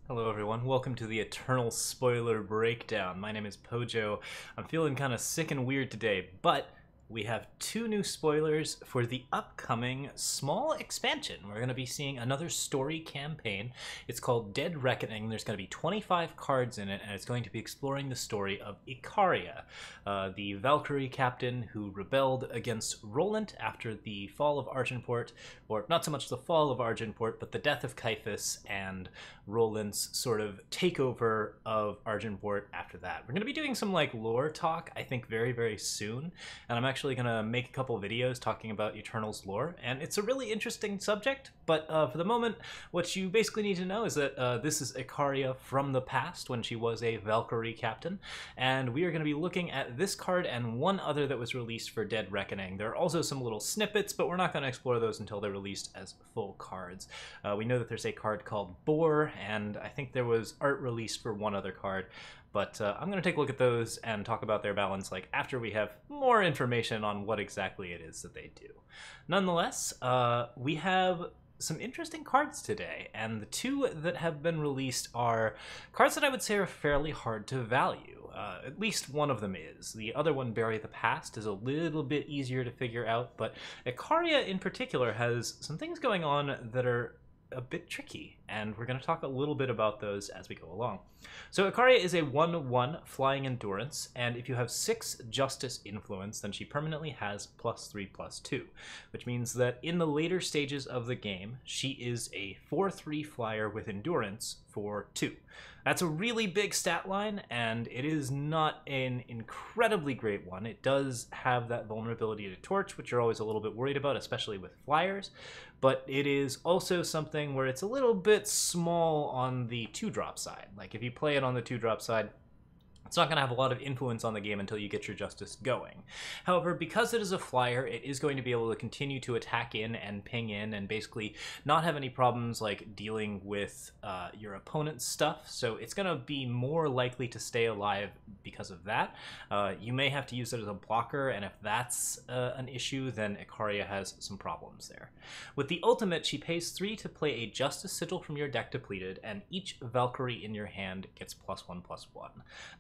Hello everyone, welcome to the Eternal Spoiler Breakdown. My name is Pojo. I'm feeling kind of sick and weird today, but we have two new spoilers for the upcoming small expansion. We're going to be seeing another story campaign. It's called Dead Reckoning. There's going to be 25 cards in it, and it's going to be exploring the story of Icaria, the Valkyrie captain who rebelled against Roland after the fall of Argenport, or not so much the fall of Argenport, but the death of Caiaphas and Roland's sort of takeover of Argenport after that. We're going to be doing some lore talk, I think, very, very soon, and I'm actually going to make a couple videos talking about Eternal's lore, and it's a really interesting subject, but for the moment, what you basically need to know is that this is Icaria from the past, when she was a Valkyrie captain, and we are going to be looking at this card and one other that was released for Dead Reckoning. There are also some little snippets, but we're not going to explore those until they're released as full cards. We know that there's a card called Boar, and I think there was art released for one other card, but I'm going to take a look at those and talk about their balance after we have more information on what exactly it is that they do. Nonetheless, we have some interesting cards today, and the two that have been released are cards that I would say are fairly hard to value. At least one of them is. The other one, Bury the Past, is a little bit easier to figure out, but Icaria in particular has some things going on that are a bit tricky, and we're going to talk a little bit about those as we go along. So Icaria is a 1/1 flying endurance, and if you have 6 justice influence, then she permanently has +3/+2, which means that in the later stages of the game, she is a 4/3 flyer with endurance for 2. That's a really big stat line, and it is not an incredibly great one. It does have that vulnerability to torch, which you're always a little bit worried about, especially with flyers, but it is also something where it's a little bit small on the 2-drop side. Like if you play it on the 2-drop side, it's not going to have a lot of influence on the game until you get your justice going. However, because it is a flyer, it is going to be able to continue to attack in and ping in and basically not have any problems dealing with your opponent's stuff, so it's going to be more likely to stay alive because of that. You may have to use it as a blocker, and if that's an issue, then Icaria has some problems there. With the ultimate, she pays 3 to play a Justice Sigil from your deck depleted, and each Valkyrie in your hand gets +1/+1.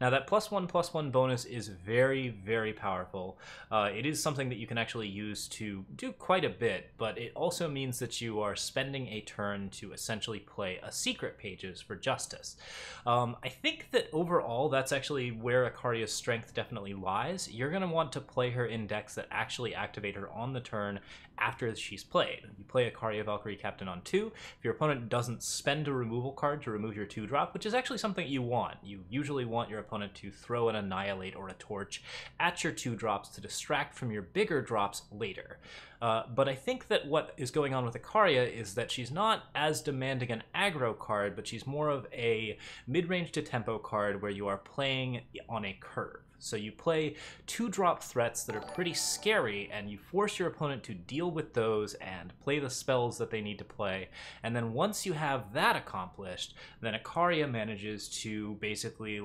Now that +1/+1 bonus is very, very powerful. It is something that you can actually use to do quite a bit, but it also means that you are spending a turn to essentially play a secret pages for justice. I think that overall that's actually where Icaria's strength definitely lies. You're going to want to play her in decks that actually activate her on the turn after she's played. You play Icaria Valkyrie Captain on 2. If your opponent doesn't spend a removal card to remove your 2-drop, which is actually something you want. You usually want your opponent to throw an Annihilate or a Torch at your 2-drops to distract from your bigger drops later. But I think that what is going on with Icaria is that she's not as demanding an aggro card, but she's more of a mid-range to tempo card where you are playing on a curve. So you play 2-drop threats that are pretty scary, and you force your opponent to deal with those and play the spells that they need to play. And then once you have that accomplished, then Icaria manages to basically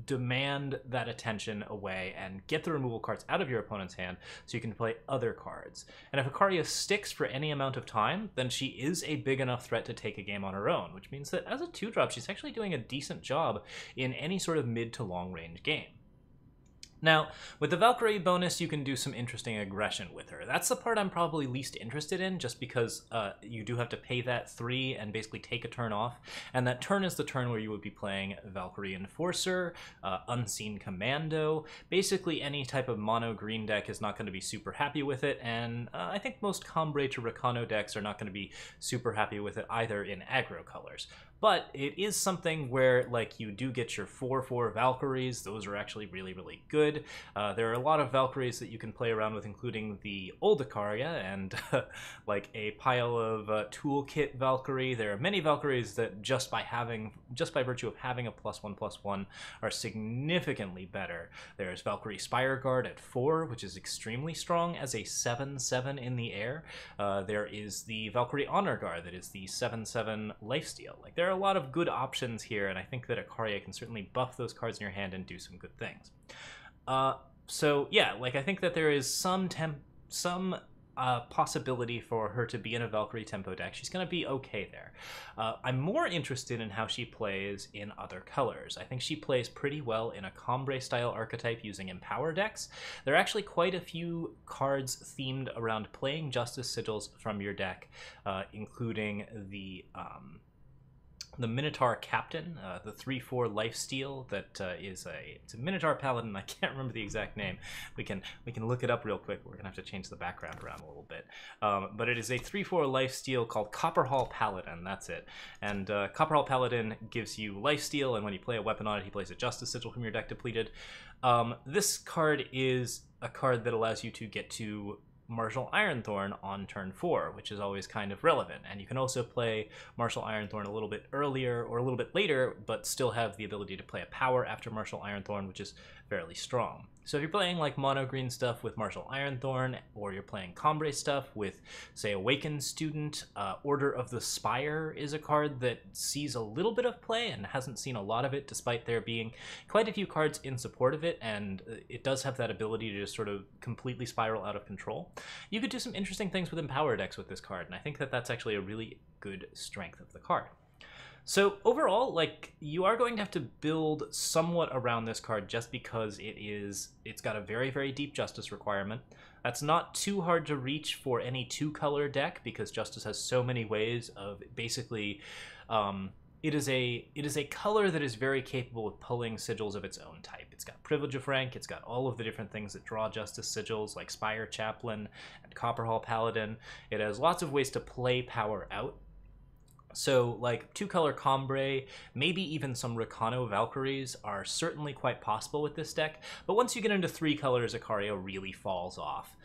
demand that attention away and get the removal cards out of your opponent's hand so you can play other cards. And if Icaria sticks for any amount of time, then she is a big enough threat to take a game on her own, which means that as a 2-drop, she's actually doing a decent job in any sort of mid to long range game. Now, with the Valkyrie bonus, you can do some interesting aggression with her. That's the part I'm probably least interested in, just because you do have to pay that 3 and basically take a turn off, and that turn is the turn where you would be playing Valkyrie Enforcer, Unseen Commando. Basically, any type of mono green deck is not going to be super happy with it, and I think most Combrei to Rakano decks are not going to be super happy with it either in aggro colors. But it is something where, you do get your 4/4 Valkyries. Those are actually really, really good. There are a lot of Valkyries that you can play around with, including the old Icaria and a pile of toolkit Valkyrie. There are many Valkyries that just by virtue of having a +1/+1 are significantly better. There's Valkyrie Spire Guard at 4, which is extremely strong as a 7/7 in the air. There is the Valkyrie Honor Guard that is the 7/7 lifesteal. There are a lot of good options here, and I think that Icaria can certainly buff those cards in your hand and do some good things. So yeah, I think that there is some possibility for her to be in a Valkyrie tempo deck. She's going to be okay there. I'm more interested in how she plays in other colors. I think she plays pretty well in a Combre style archetype using Empower decks. There are actually quite a few cards themed around playing Justice Sigils from your deck, including the Minotaur Captain, the 3/4 lifesteal that it's a Minotaur Paladin. I can't remember the exact name. We can look it up real quick. We're gonna have to change the background around a little bit. But it is a 3/4 lifesteal called Copperhall Paladin. That's it. And Copperhall Paladin gives you lifesteal, and when you play a weapon on it, he plays a Justice Sigil from your deck depleted. This card is a card that allows you to get to Martial Ironthorn on turn 4, which is always kind of relevant. And you can also play Martial Ironthorn a little bit earlier or a little bit later, but still have the ability to play a power after Martial Ironthorn, which is fairly strong. So if you're playing like mono green stuff with Martial Ironthorn, or you're playing Combre stuff with, say, Awakened Student, Order of the Spire is a card that sees a little bit of play and hasn't seen a lot of it, despite there being quite a few cards in support of it, and it does have that ability to just sort of completely spiral out of control. You could do some interesting things with Empower decks with this card, and I think that that's actually a really good strength of the card. So overall, like, you are going to have to build somewhat around this card just because it's got a very, very deep Justice requirement. That's not too hard to reach for any 2-color deck because Justice has so many ways of basically it is a color that is very capable of pulling sigils of its own type. It's got Privilege of Rank, it's got all of the different things that draw Justice sigils like Spire Chaplain and Copperhall Paladin. It has lots of ways to play power out. So, like, 2-color Combre, maybe even some Recano Valkyries are certainly quite possible with this deck, but once you get into 3 colors, Icaria really falls off.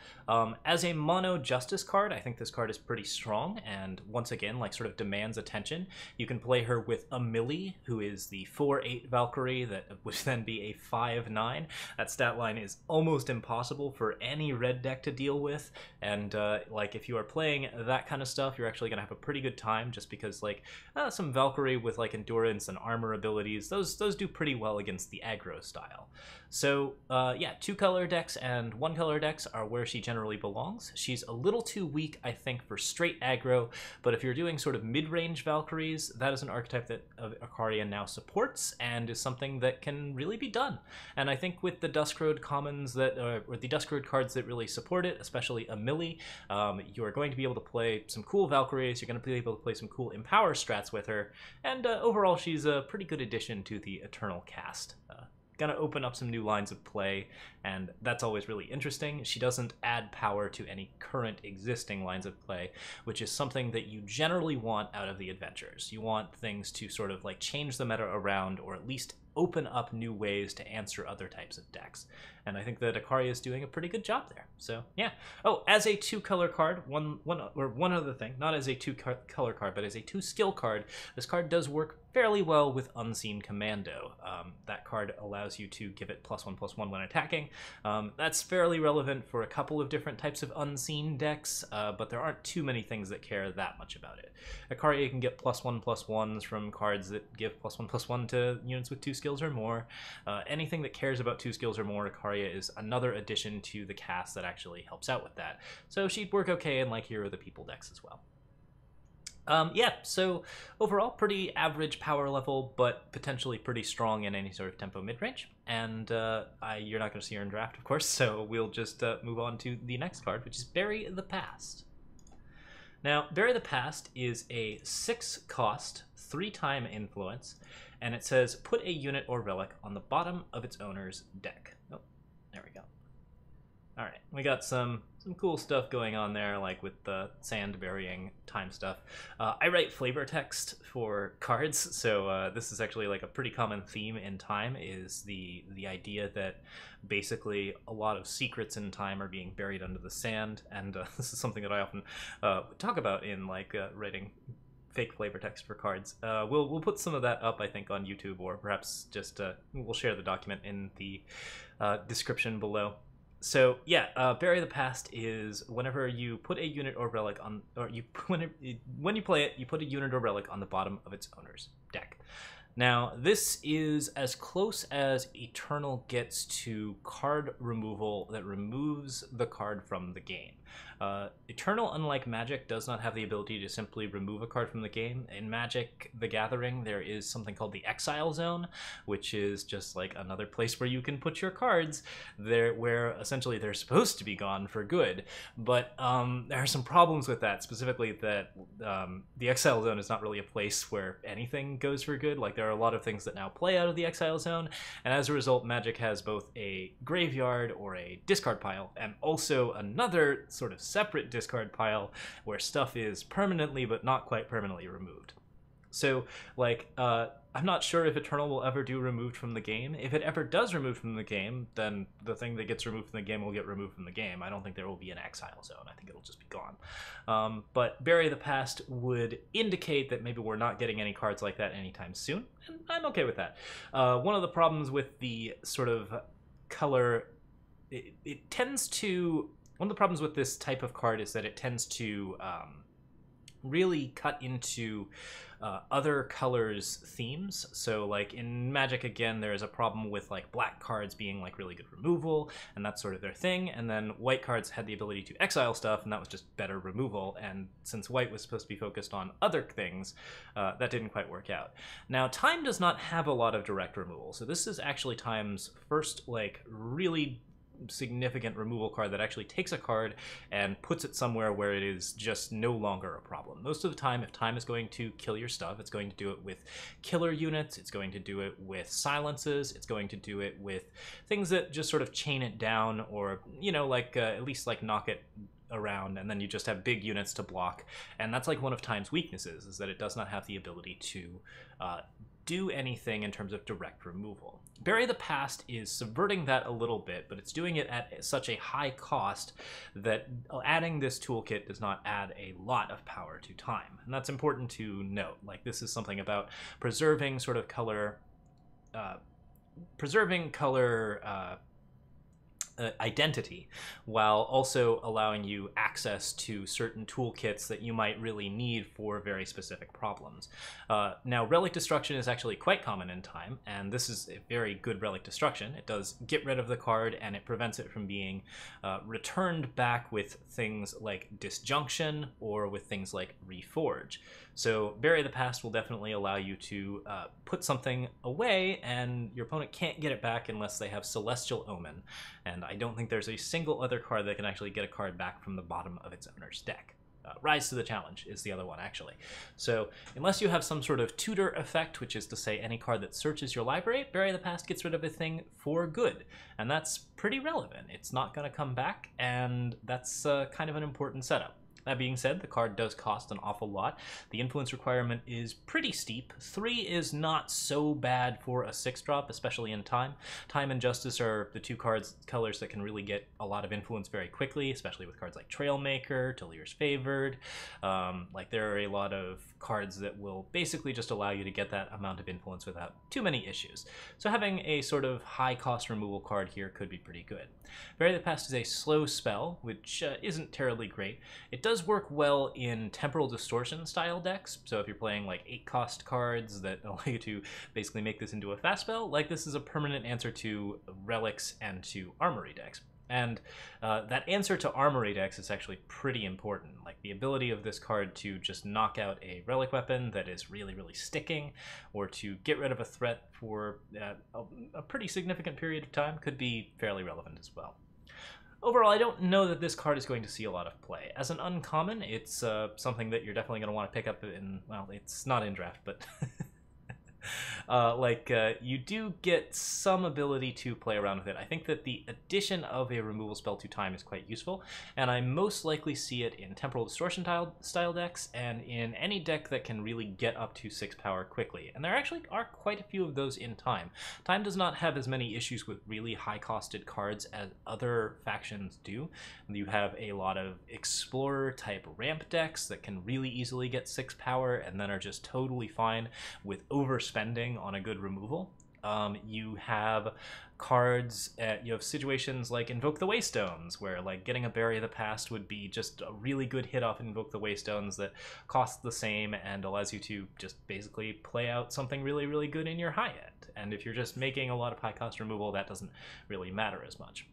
As a mono Justice card, I think this card is pretty strong, and once again, like, sort of demands attention. You can play her with Amelie, who is the 4/8 Valkyrie that would then be a 5/9. That stat line is almost impossible for any red deck to deal with, and, like, if you are playing that kind of stuff, you're actually going to have a pretty good time, just because like some Valkyrie with like endurance and armor abilities, those do pretty well against the aggro style. So yeah, 2-color decks and 1-color decks are where she generally belongs. She's a little too weak, I think, for straight aggro, but if you're doing sort of mid-range Valkyries, that is an archetype that Icaria now supports and is something that can really be done. And I think with the Duskroad commons that, or the Duskroad cards that really support it, especially Amelie, you are going to be able to play some cool Valkyries, you're going to be able to play some cool Empower strats with her, and overall she's a pretty good addition to the Eternal cast. Gonna open up some new lines of play, and that's always really interesting. She doesn't add power to any current existing lines of play, which is something that you generally want out of the adventures. You want things to sort of like change the meta around, or at least open up new ways to answer other types of decks. And I think that Icaria is doing a pretty good job there. So yeah. Oh, as a 2-color card, one other thing, not as a 2-color card, but as a 2-skill card, this card does work fairly well with Unseen Commando. That card allows you to give it +1/+1 when attacking. That's fairly relevant for a couple of different types of Unseen decks, but there aren't too many things that care that much about it. Icaria can get +1/+1s from cards that give +1/+1 to units with 2 skills or more. Anything that cares about 2 skills or more, Icaria is another addition to the cast that actually helps out with that. So she'd work okay in like Hero of the People decks as well. Yeah, so overall, pretty average power level, but potentially pretty strong in any sort of tempo mid-range. And you're not going to see her in draft, of course, so we'll just move on to the next card, which is Bury the Past. Now, Bury the Past is a 6-cost, 3-time influence, and it says put a unit or relic on the bottom of its owner's deck. Oh, there we go. All right, we got some cool stuff going on there, like with the sand burying time stuff. I write flavor text for cards, so this is actually like a pretty common theme in Time, is the idea that basically a lot of secrets in Time are being buried under the sand, and this is something that I often talk about in like writing fake flavor text for cards. We'll put some of that up, I think, on YouTube, or perhaps just we'll share the document in the description below. So yeah, Bury the Past is whenever you put a unit or relic on, or when you play it, you put a unit or relic on the bottom of its owner's deck. Now, this is as close as Eternal gets to card removal that removes the card from the game. Eternal, unlike Magic, does not have the ability to simply remove a card from the game. In Magic the Gathering, there is something called the Exile Zone, which is just like another place where you can put your cards there, where essentially they're supposed to be gone for good. But there are some problems with that, specifically that the Exile Zone is not really a place where anything goes for good. Like, there are a lot of things that now play out of the Exile Zone, and as a result, Magic has both a graveyard or a discard pile, and also another sort of separate discard pile where stuff is permanently but not quite permanently removed. So, like, I'm not sure if Eternal will ever do removed from the game. If it ever does removed from the game, then the thing that gets removed from the game will get removed from the game. I don't think there will be an Exile Zone. I think it'll just be gone. But Bury the Past would indicate that maybe we're not getting any cards like that anytime soon, and I'm okay with that. One of the problems with the sort of color, it tends to... One of the problems with this type of card is that it tends to really cut into other colors' themes. So, like, in Magic, again, there's a problem with, like, black cards being, like, really good removal, and that's sort of their thing, and then white cards had the ability to exile stuff, and that was just better removal, and since white was supposed to be focused on other things, that didn't quite work out. Now, Time does not have a lot of direct removal, so this is actually Time's first, like, really significant removal card that actually takes a card and puts it somewhere where it is just no longer a problem. Most of the time, if Time is going to kill your stuff, it's going to do it with killer units, it's going to do it with silences, it's going to do it with things that just sort of chain it down, or, you know, like at least like knock it around, and then you just have big units to block. And that's like one of Time's weaknesses, is that it does not have the ability to do anything in terms of direct removal. Bury the Past is subverting that a little bit, but it's doing it at such a high cost that adding this toolkit does not add a lot of power to Time. And that's important to note. Like, this is something about preserving sort of color, identity, while also allowing you access to certain toolkits that you might really need for very specific problems. Now, Relic Destruction is actually quite common in Time, and this is a very good Relic Destruction. It does get rid of the card, and it prevents it from being returned back with things like Disjunction or with things like Reforge. So Bury the Past will definitely allow you to put something away, and your opponent can't get it back unless they have Celestial Omen. And I don't think there's a single other card that can actually get a card back from the bottom of its owner's deck. Rise to the Challenge is the other one, actually. So unless you have some sort of tutor effect, which is to say any card that searches your library, Bury the Past gets rid of a thing for good. And that's pretty relevant. It's not going to come back, and that's kind of an important setup. That being said, the card does cost an awful lot. The influence requirement is pretty steep. 3 is not so bad for a 6-drop, especially in Time. Time and Justice are the two colors that can really get a lot of influence very quickly, especially with cards like Trailmaker, Talir's Favored. Like, there are a lot of cards that will basically just allow you to get that amount of influence without too many issues. So having a sort of high-cost removal card here could be pretty good. Bury the Past is a slow spell, which isn't terribly great. It does work well in Temporal Distortion style decks, so if you're playing like 8-cost cards that allow you to basically make this into a fast spell, like, this is a permanent answer to Relics and to Armory decks. And that answer to Armory decks is actually pretty important. Like, the ability of this card to just knock out a relic weapon that is really, really sticking, or to get rid of a threat for a pretty significant period of time, could be fairly relevant as well. Overall, I don't know that this card is going to see a lot of play. As an uncommon, it's something that you're definitely going to want to pick up in, well, it's not in draft, but you do get some ability to play around with it. I think that the addition of a removal spell to Time is quite useful, and I most likely see it in Temporal Distortion style decks, and in any deck that can really get up to 6 power quickly. And there actually are quite a few of those in Time. Time does not have as many issues with really high-costed cards as other factions do. You have a lot of Explorer-type ramp decks that can really easily get 6 power, and then are just totally fine with overspending on a good removal. You have cards, you have situations like Invoke the Waystones, where like getting a Bury the Past would be just a really good hit off Invoke the Waystones that costs the same and allows you to just basically play out something really, really good in your high end. And if you're just making a lot of high cost removal, that doesn't really matter as much.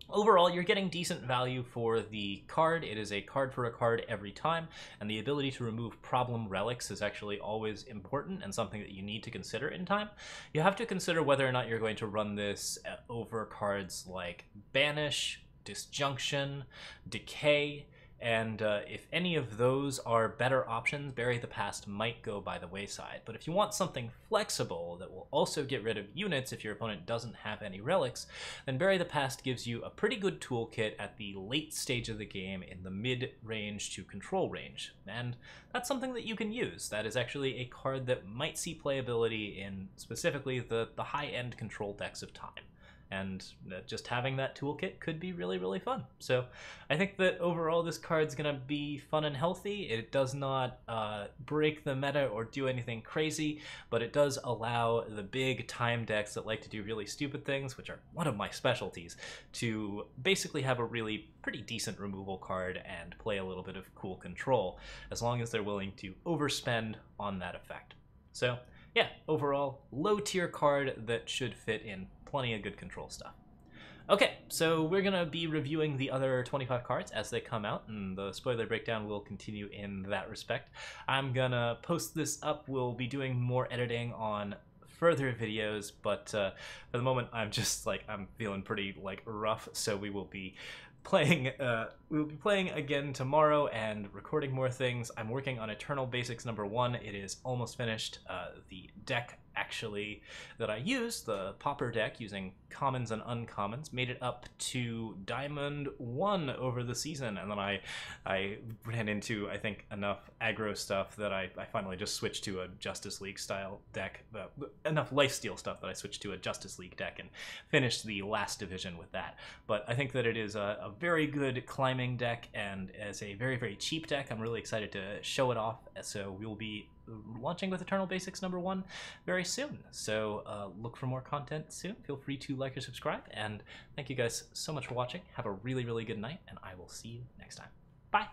Overall, you're getting decent value for the card. It is a card for a card every time, and the ability to remove problem relics is actually always important and something that you need to consider in time. You have to consider whether or not you're going to run this over cards like Banish, Disjunction, Decay, and if any of those are better options, Bury the Past might go by the wayside. But if you want something flexible that will also get rid of units if your opponent doesn't have any relics, then Bury the Past gives you a pretty good toolkit at the late stage of the game in the mid-range to control range. And that's something that you can use. That is actually a card that might see playability in specifically the high-end control decks of time. And just having that toolkit could be really, really fun. So I think that overall this card's going to be fun and healthy. It does not break the meta or do anything crazy, but it does allow the big time decks that like to do really stupid things, which are one of my specialties, to basically have a really pretty decent removal card and play a little bit of cool control, as long as they're willing to overspend on that effect. So yeah, overall, low tier card that should fit in plenty of good control stuff. Okay, so we're going to be reviewing the other 25 cards as they come out, and the spoiler breakdown will continue in that respect. I'm going to post this up. We'll be doing more editing on further videos, but for the moment I'm just I'm feeling pretty rough, so we will be playing again tomorrow and recording more things. I'm working on Eternal Basics #1. It is almost finished. The deck actually that I used, the Pauper deck using commons and uncommons, made it up to Diamond 1 over the season, and then I ran into, I think, enough aggro stuff that I finally just switched to a Justice League style deck, enough lifesteal stuff that I switched to a Justice League deck and finished the last division with that. But I think that it is a very good climbing deck, and as a very, very cheap deck, I'm really excited to show it off. So we will be launching with Eternal Basics #1 very soon. So look for more content soon. Feel free to like or subscribe, and thank you guys so much for watching. Have a really, really good night, and I will see you next time. Bye!